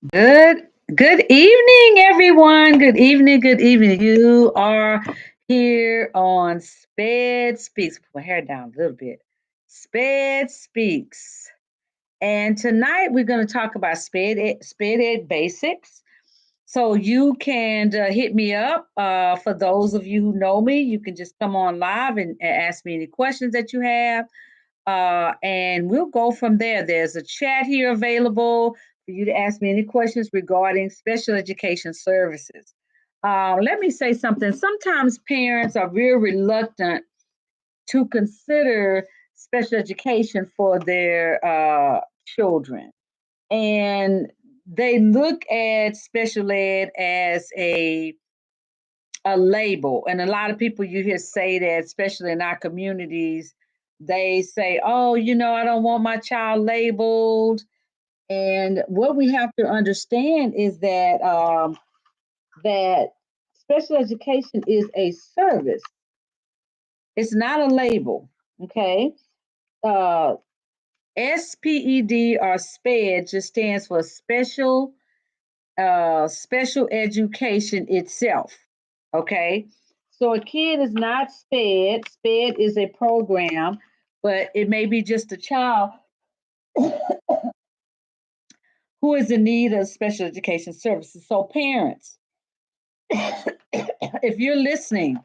Good good evening, everyone. Good evening, good evening. You are here on Sped Speaks. Put my hair down a little bit. Sped Speaks. And tonight we're going to talk about Sped Ed basics. So you can hit me up. For those of you who know me, you can just come on live and ask me any questions that you have, and we'll go from there. There's a chat here available for you to ask me any questions regarding special education services. Let me say something. Sometimes parents are real reluctant to consider special education for their children. And they look at special ed as a label. And a lot of people you hear say that, especially in our communities, they say, oh, I don't want my child labeled. And what we have to understand is that special education is a service. It's not a label. Okay. Uh, SPED or SPED just stands for special education itself. Okay. So a kid is not SPED. SPED is a program, but it may be just a child who is in need of special education services. So parents, if you're listening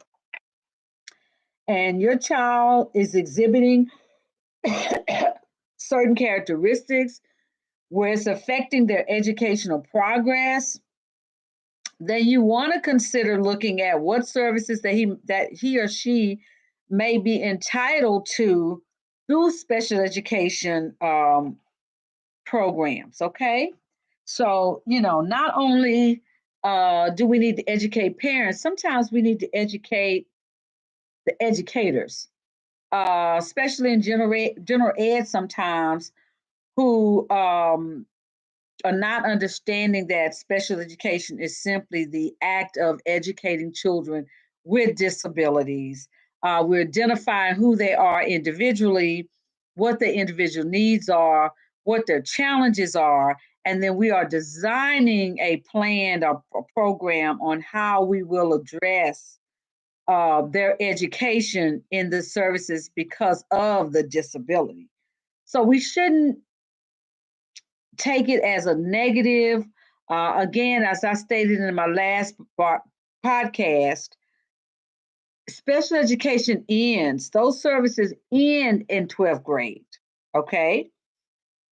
and your child is exhibiting certain characteristics where it's affecting their educational progress, then you want to consider looking at what services that he or she may be entitled to through special education programs. Okay, so not only do we need to educate parents, sometimes we need to educate the educators, especially in general ed. Sometimes who are not understanding that special education is simply the act of educating children with disabilities. We're identifying who they are individually, what their individual needs are, what their challenges are, and then we are designing a plan or a program on how we will address their education in the services because of the disability. So we shouldn't take it as a negative. Again, as I stated in my last podcast, special education ends, those services end in 12th grade. Okay.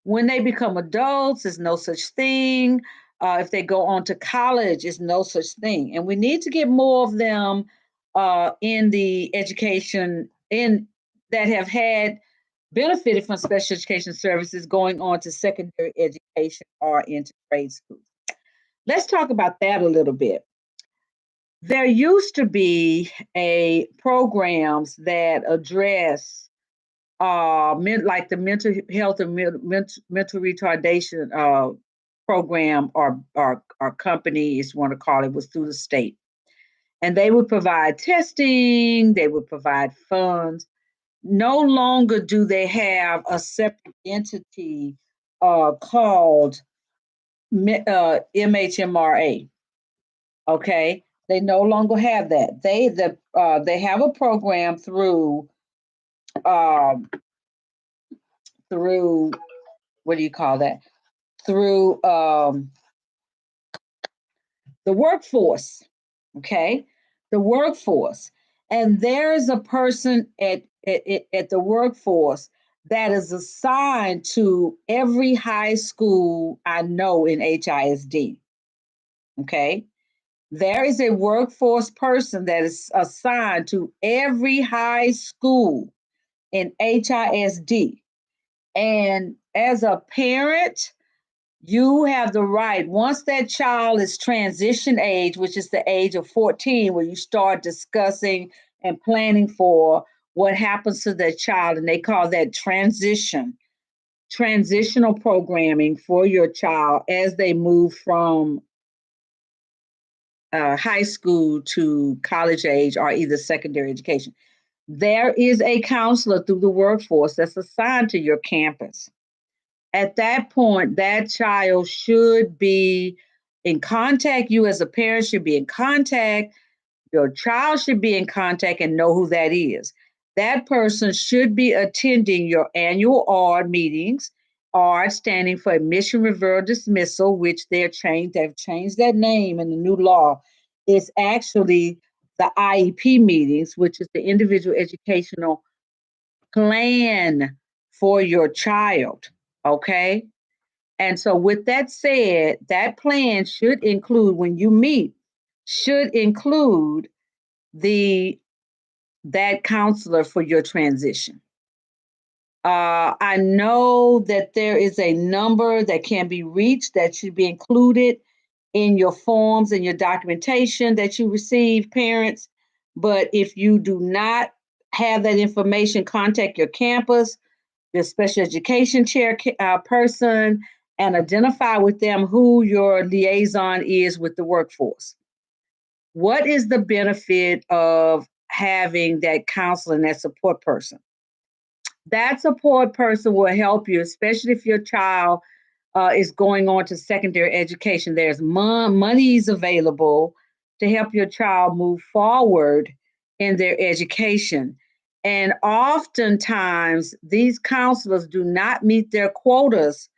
When they become adults, there's no such thing. If they go on to college, is no such thing. And we need to get more of them in the education in that have had benefited from special education services going on to secondary education or into grade school. Let's talk about that a little bit. There used to be a programs that address like the mental health and mental retardation program or company is want to call it, was through the state, and they would provide testing, they would provide funds. No longer do they have a separate entity called MHMRA. Okay, they no longer have that. They have a program um, through what do you call that? Through the workforce. Okay, the workforce, and there is a person at the workforce that is assigned to every high school I know in HISD. Okay, there is a workforce person that is assigned to every high school in HISD. And as a parent, you have the right, once that child is transition age, which is the age of 14, where you start discussing and planning for what happens to that child, and they call that transitional programming for your child as they move from high school to college age or either secondary education. There is a counselor through the workforce that's assigned to your campus. At that point, that child should be in contact. You as a parent should be in contact. Your child should be in contact and know who that is. That person should be attending your annual ARD meetings, ARD standing for admission, referral, dismissal, which they've changed that name in the new law. It's actually the IEP meetings, which is the individual educational plan for your child. Okay. And so, with that said, that plan should include, when you meet, should include the that counselor for your transition. I know that there is a number that can be reached that should be included in your forms and your documentation that you receive, parents. But if you do not have that information, contact your campus, your special education chair person, and identify with them who your liaison is with the workforce. What is the benefit of having that counselor and that support person? That support person will help you, especially if your child is going on to secondary education. There's monies available to help your child move forward in their education. And oftentimes, these counselors do not meet their quotas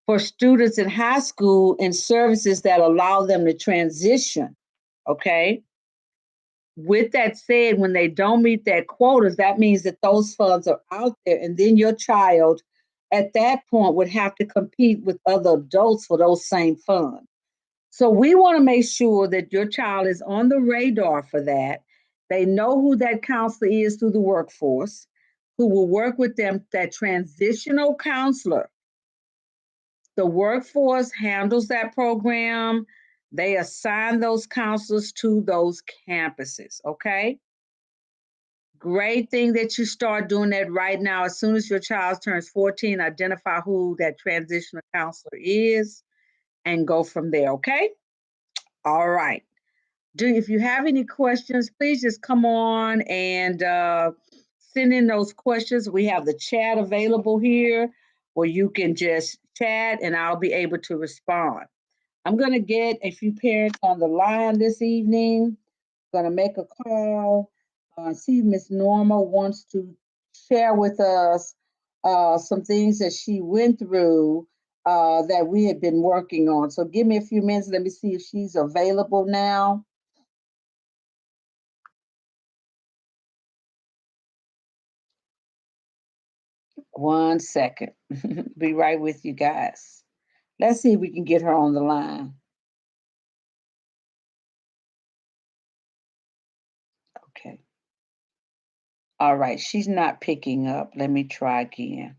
for students in high school in services that allow them to transition. Okay. With that said, when they don't meet their quotas, that means that those funds are out there. And then your child at that point would have to compete with other adults for those same funds. So we want to make sure that your child is on the radar for that. They know who that counselor is through the workforce, who will work with them, that transitional counselor. The workforce handles that program. They assign those counselors to those campuses, okay? Great thing that you start doing that right now. As soon as your child turns 14, identify who that transitional counselor is and go from there, okay? All right. If you have any questions, please just come on and send in those questions. We have the chat available here where you can just chat and I'll be able to respond. I'm going to get a few parents on the line this evening. Going to make a call. See if Miss Norma wants to share with us some things that she went through that we had been working on. So give me a few minutes. Let me see if she's available now. One second. Be right with you guys. Let's see if we can get her on the line. Okay. All right. She's not picking up. Let me try again.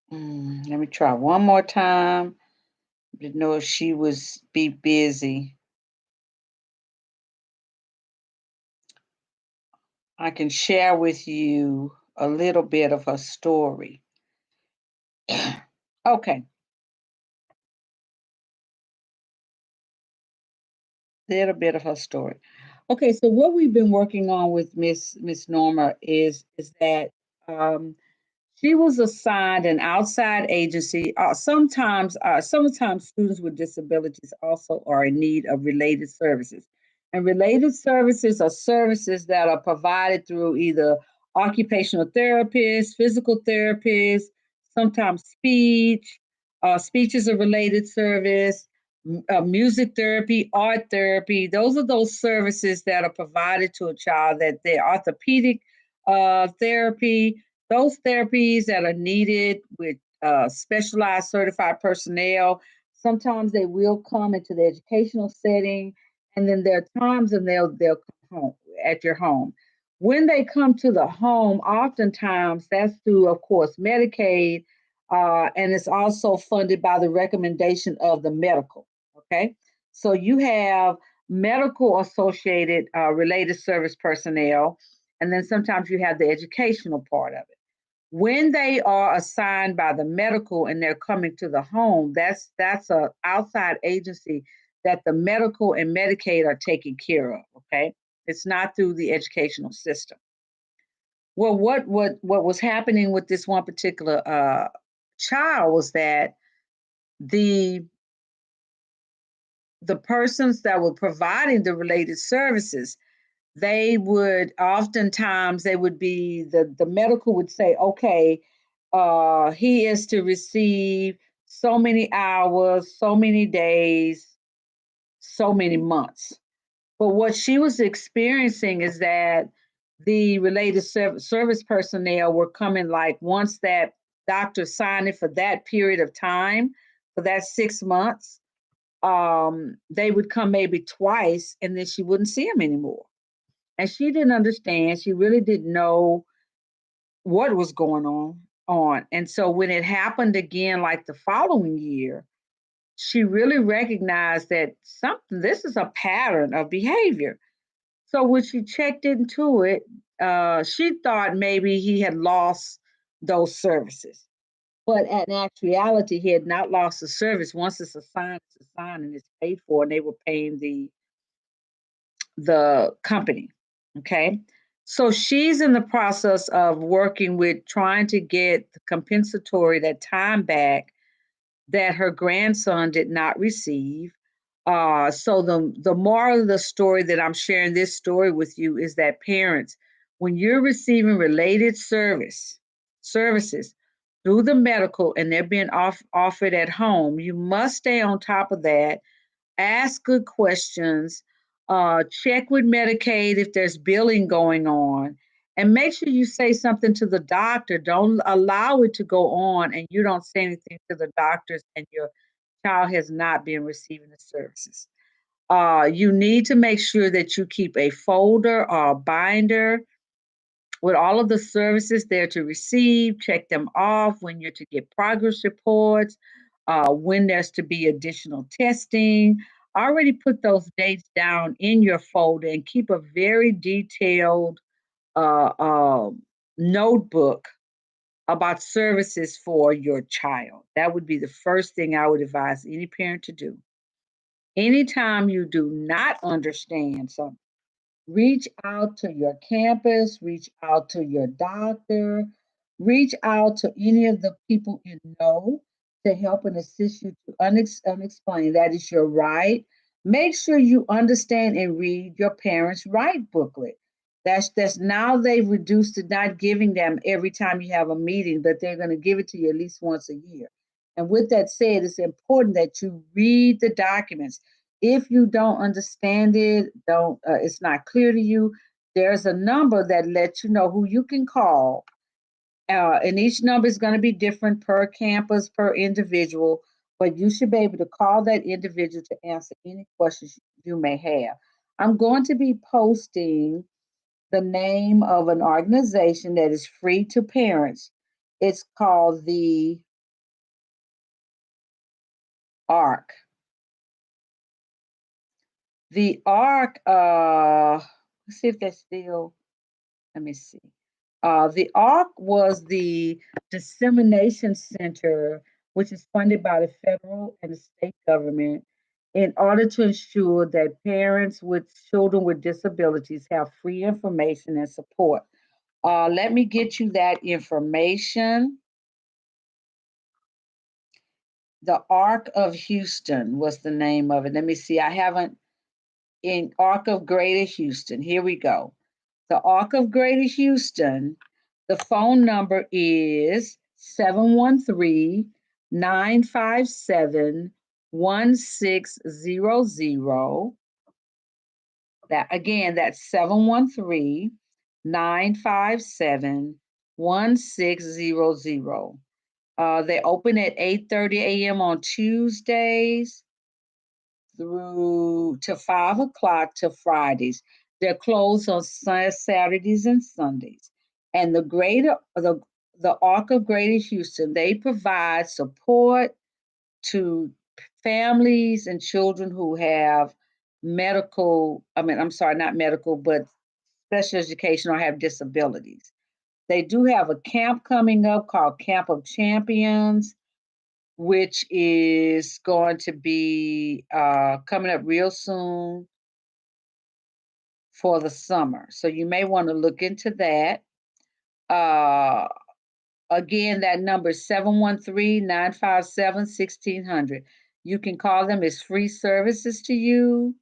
Let me try one more time. Didn't know if she was be busy. I can share with you a little bit of her story. Okay, little bit of her story. Okay, so what we've been working on with Miss Norma is that um, she was assigned an outside agency. Sometimes students with disabilities also are in need of related services. And related services are services that are provided through either occupational therapists, physical therapists, sometimes speech. Speech is a related service, music therapy, art therapy. Those are those services that are provided to a child, that they're orthopedic therapy, those therapies that are needed with specialized certified personnel. Sometimes they will come into the educational setting, and then there are times when they'll come home at your home. When they come to the home, oftentimes that's through, of course, Medicaid, and it's also funded by the recommendation of the medical. Okay, so you have medical associated related service personnel, and then sometimes you have the educational part of it. When they are assigned by the medical and they're coming to the home, that's a outside agency that the medical and Medicaid are taking care of. Okay, it's not through the educational system. Well, what was happening with this one particular child was that the the persons that were providing the related services, they would oftentimes they would be the medical would say, okay, he is to receive so many hours, so many days, so many months. But what she was experiencing is that the related service personnel were coming like once that doctor signed it for that period of time, for that 6 months, they would come maybe twice and then she wouldn't see him anymore. And she didn't understand. She really didn't know what was going on. And so when it happened again, like the following year, she really recognized that something, this is a pattern of behavior. So when she checked into it, she thought maybe he had lost those services. But in actuality, he had not lost the service. Once it's assigned and it's paid for, and they were paying the company. Okay. So she's in the process of working with trying to get the compensatory, that time back that her grandson did not receive. So the moral of the story that I'm sharing this story with you is that parents, when you're receiving related services through the medical and they're being offered at home, you must stay on top of that, ask good questions, check with Medicaid if there's billing going on, and make sure you say something to the doctor. Don't allow it to go on and you don't say anything to the doctors and your child has not been receiving the services. You need to make sure that you keep a folder or a binder with all of the services there to receive, check them off when you're to get progress reports, when there's to be additional testing. Already put those dates down in your folder and keep a very detailed uh, uh, notebook about services for your child. That would be the first thing I would advise any parent to do. Anytime you do not understand something, reach out to your campus, reach out to your doctor, reach out to any of the people you know to help and assist you to unexplain. That is your right. Make sure you understand and read your parents' right booklet. That's now they've reduced to not giving them every time you have a meeting, but they're going to give it to you at least once a year. And with that said, it's important that you read the documents. If you don't understand it, don't it's not clear to you, there's a number that lets you know who you can call. And each number is going to be different per campus, per individual, but you should be able to call that individual to answer any questions you may have. I'm going to be posting the name of an organization that is free to parents. It's called the ARC. The ARC, let's see if that's still, let me see. The ARC was the dissemination center, which is funded by the federal and the state government in order to ensure that parents with children with disabilities have free information and support. Let me get you that information. The Arc of Houston was the name of it. Let me see. I haven't in Arc of Greater Houston. Here we go. The Arc of Greater Houston, the phone number is 713-957-1600. That again, that's 713-957-1600. They open at 8:30 a.m. on Tuesdays through to 5 o'clock to Fridays. They're closed on Saturdays and Sundays. And the Arc of Greater Houston, they provide support to families and children who have medical, I mean, I'm sorry, not medical, but special education or have disabilities. They do have a camp coming up called Camp of Champions, which is going to be coming up real soon for the summer. So you may want to look into that. Uh, Again, that number is 713-957-1600. You can call them. It's free services to you.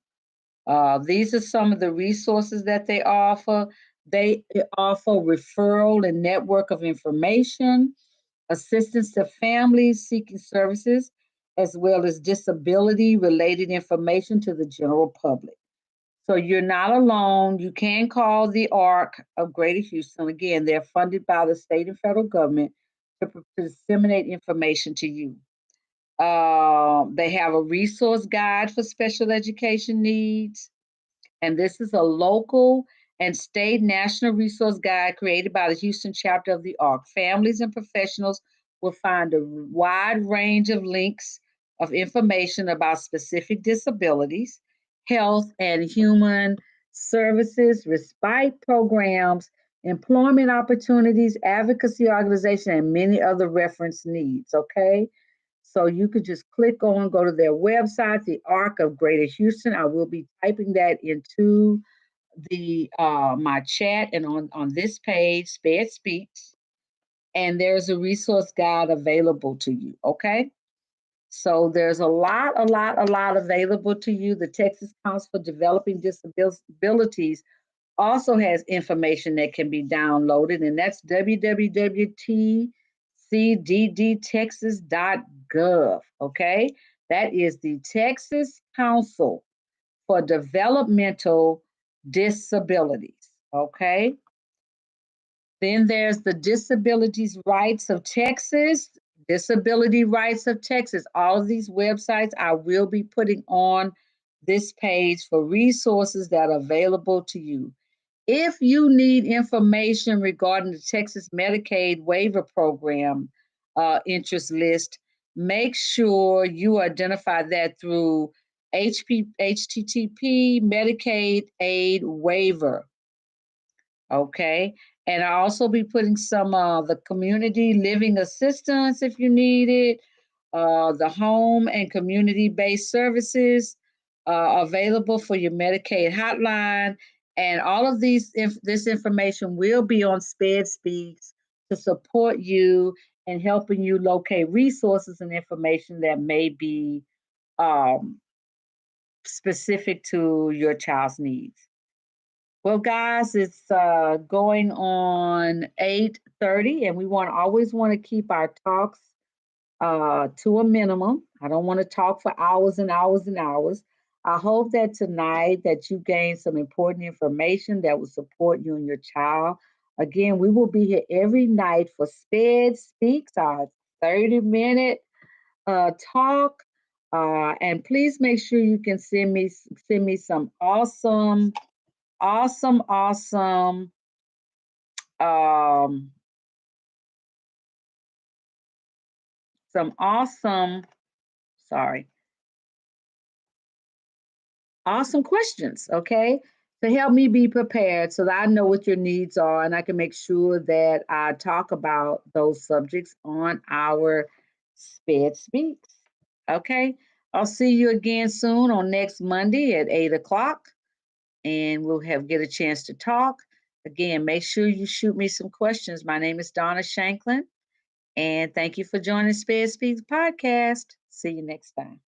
These are some of the resources that they offer. They offer referral and network of information, assistance to families seeking services, as well as disability related information to the general public. So you're not alone. You can call the ARC of Greater Houston. Again, they're funded by the state and federal government to disseminate information to you. They have a resource guide for special education needs. And this is a local and state national resource guide created by the Houston chapter of the ARC. Families and professionals will find a wide range of links of information about specific disabilities, health and human services, respite programs, employment opportunities, advocacy organization, and many other reference needs. Okay. So you could just click on, go to their website, the Arc of Greater Houston. I will be typing that into the my chat and on this page, Sped Speaks, and there's a resource guide available to you. Okay. So there's a lot available to you. The Texas Council for Developing Disabilities also has information that can be downloaded, and that's www.tcddtexas.gov. Okay, that is the Texas Council for Developmental Disabilities. Okay, then there's the Disabilities Rights of Texas, Disability Rights of Texas. All of these websites I will be putting on this page for resources that are available to you. If you need information regarding the Texas Medicaid waiver program interest list, make sure you identify that through HTTP Medicaid aid waiver. Okay. And I'll also be putting some the community living assistance if you need it, the home and community based services available for your Medicaid hotline. And all of this information will be on Sped Speaks to support you and helping you locate resources and information that may be um, specific to your child's needs. Well, guys, it's going on 8:30, and we always want to keep our talks to a minimum. I don't want to talk for hours and hours and hours. I hope that tonight that you gain some important information that will support you and your child. Again, we will be here every night for Sped Speaks, our 30-minute talk. And please make sure you can send me some awesome um some awesome sorry awesome questions, okay, to help me be prepared so that I know what your needs are and I can make sure that I talk about those subjects on our Sped Speaks. Okay, I'll see you again soon on next Monday at 8 o'clock, and we'll get a chance to talk. Again, make sure you shoot me some questions. My name is Donna Shanklin. And thank you for joining Sped Speaks podcast. See you next time.